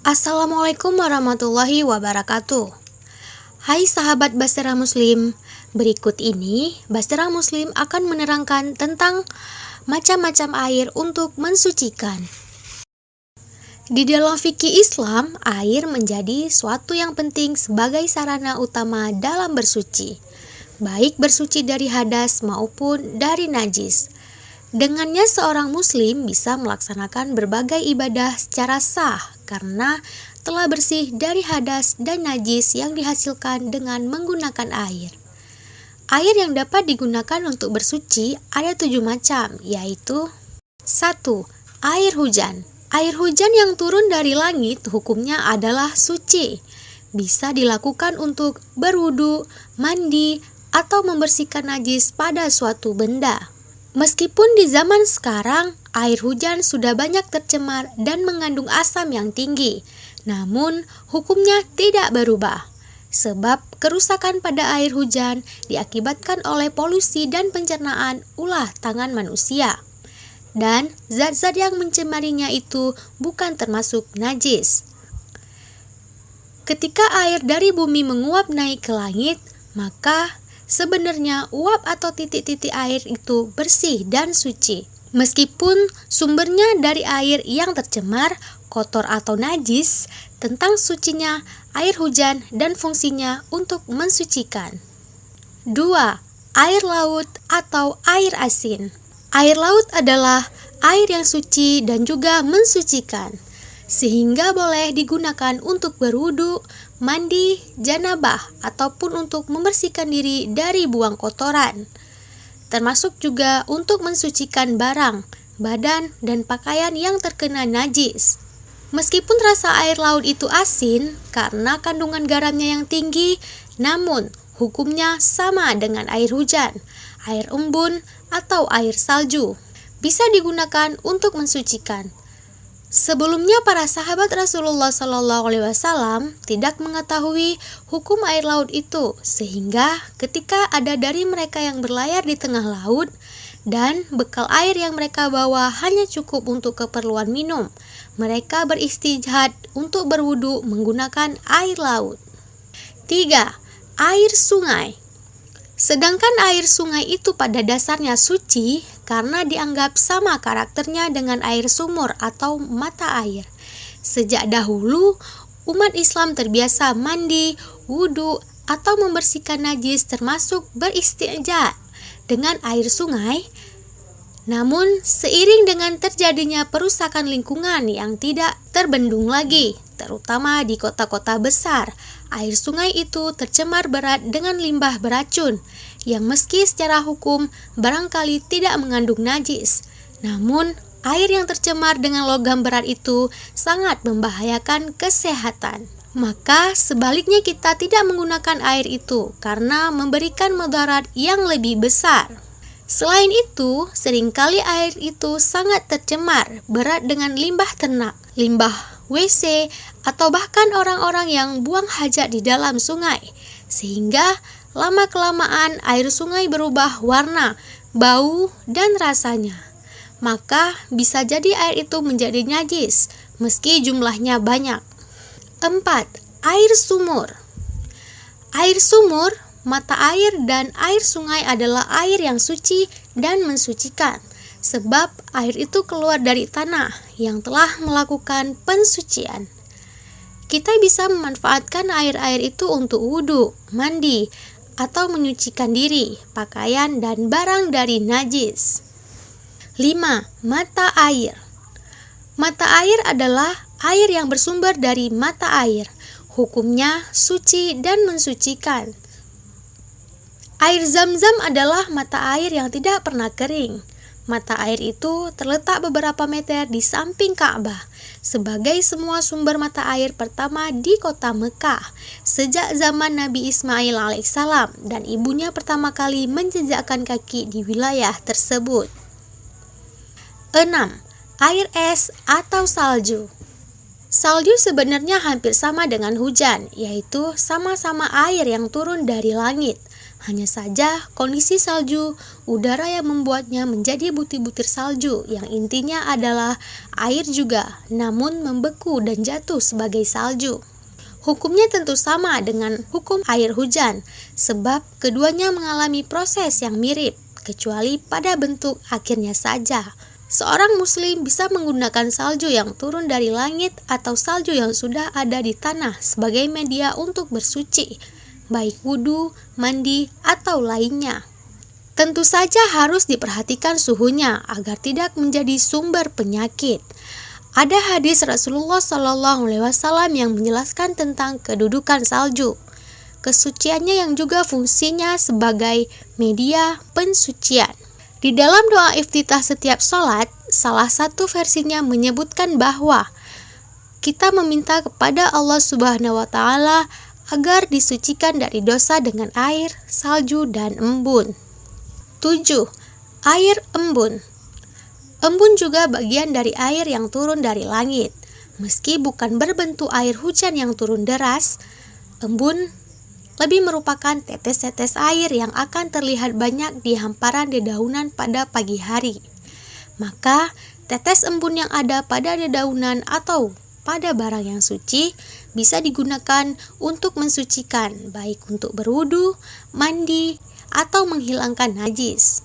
Assalamualaikum warahmatullahi wabarakatuh. Hai sahabat Bahtera Muslim, berikut ini Bahtera Muslim akan menerangkan tentang macam-macam air untuk mensucikan. Di dalam fikih Islam, air menjadi suatu yang penting sebagai sarana utama dalam bersuci, baik bersuci dari hadas maupun dari najis. Dengannya seorang muslim bisa melaksanakan berbagai ibadah secara sah karena telah bersih dari hadas dan najis yang dihasilkan dengan menggunakan air. Air yang dapat digunakan untuk bersuci ada 7 macam, yaitu 1. Air hujan. Air hujan yang turun dari langit hukumnya adalah suci. Bisa dilakukan untuk berwudu, mandi, atau membersihkan najis pada suatu benda. Meskipun di zaman sekarang air hujan sudah banyak tercemar dan mengandung asam yang tinggi, namun hukumnya tidak berubah. Sebab kerusakan pada air hujan diakibatkan oleh polusi dan pencernaan ulah tangan manusia. Dan zat-zat yang mencemarinya itu bukan termasuk najis. Ketika air dari bumi menguap naik ke langit, maka sebenarnya uap atau titik-titik air itu bersih dan suci. Meskipun sumbernya dari air yang tercemar, kotor atau najis, tentang sucinya air hujan dan fungsinya untuk mensucikan. 2. Air laut atau air asin. Air laut adalah air yang suci dan juga mensucikan, sehingga boleh digunakan untuk berwudu, mandi, janabah, ataupun untuk membersihkan diri dari buang kotoran. Termasuk juga untuk mensucikan barang, badan, dan pakaian yang terkena najis. Meskipun rasa air laut itu asin karena kandungan garamnya yang tinggi, namun hukumnya sama dengan air hujan, air embun, atau air salju. Bisa digunakan untuk mensucikan. Sebelumnya para sahabat Rasulullah SAW tidak mengetahui hukum air laut itu, sehingga ketika ada dari mereka yang berlayar di tengah laut dan bekal air yang mereka bawa hanya cukup untuk keperluan minum, mereka beristijhad untuk berwudu menggunakan air laut. 3. Air sungai. Sedangkan air sungai itu pada dasarnya suci karena dianggap sama karakternya dengan air sumur atau mata air. Sejak dahulu, umat Islam terbiasa mandi, wudu, atau membersihkan najis termasuk beristinja dengan air sungai. Namun, seiring dengan terjadinya perusakan lingkungan yang tidak terbendung lagi, terutama di kota-kota besar, air sungai itu tercemar berat dengan limbah beracun, yang meski secara hukum barangkali tidak mengandung najis. Namun, air yang tercemar dengan logam berat itu sangat membahayakan kesehatan. Maka sebaliknya kita tidak menggunakan air itu karena memberikan mudarat yang lebih besar. Selain itu, seringkali air itu sangat tercemar berat dengan limbah ternak, limbah WC, atau bahkan orang-orang yang buang hajat di dalam sungai, sehingga lama-kelamaan air sungai berubah warna, bau, dan rasanya. Maka bisa jadi air itu menjadi najis, meski jumlahnya banyak. 4. Air sumur. Air sumur, mata air, dan air sungai adalah air yang suci dan mensucikan, sebab air itu keluar dari tanah yang telah melakukan pensucian. Kita bisa memanfaatkan air-air itu untuk wudu, mandi, atau menyucikan diri, pakaian, dan barang dari najis. 5. Mata air. Mata air adalah air yang bersumber dari mata air. Hukumnya suci dan mensucikan. Air Zam-Zam adalah mata air yang tidak pernah kering. Mata air itu terletak beberapa meter di samping Ka'bah, sebagai semua sumber mata air pertama di kota Mekah, sejak zaman Nabi Ismail alaihissalam dan ibunya pertama kali menjejakkan kaki di wilayah tersebut. 6. Air es atau salju. Salju sebenarnya hampir sama dengan hujan, yaitu sama-sama air yang turun dari langit. Hanya saja kondisi salju, udara yang membuatnya menjadi butir-butir salju yang intinya adalah air juga, namun membeku dan jatuh sebagai salju. Hukumnya tentu sama dengan hukum air hujan, sebab keduanya mengalami proses yang mirip, kecuali pada bentuk akhirnya saja. Seorang muslim bisa menggunakan salju yang turun dari langit atau salju yang sudah ada di tanah sebagai media untuk bersuci, baik wudhu, mandi, atau lainnya. Tentu saja harus diperhatikan suhunya agar tidak menjadi sumber penyakit. Ada hadis Rasulullah SAW yang menjelaskan tentang kedudukan salju, kesuciannya yang juga fungsinya sebagai media pensucian. Di dalam doa iftitah setiap sholat, salah satu versinya menyebutkan bahwa kita meminta kepada Allah Subhanahu wa Ta'ala agar disucikan dari dosa dengan air, salju, dan embun. 7. Air embun. Embun juga bagian dari air yang turun dari langit. Meski bukan berbentuk air hujan yang turun deras, embun lebih merupakan tetes-tetes air yang akan terlihat banyak di hamparan dedaunan pada pagi hari. Maka, tetes embun yang ada pada dedaunan atau pada barang yang suci bisa digunakan untuk mensucikan, baik untuk berwudu, mandi, atau menghilangkan najis.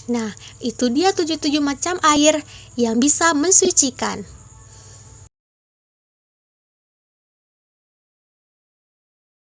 Nah, itu dia 77 macam air yang bisa mensucikan.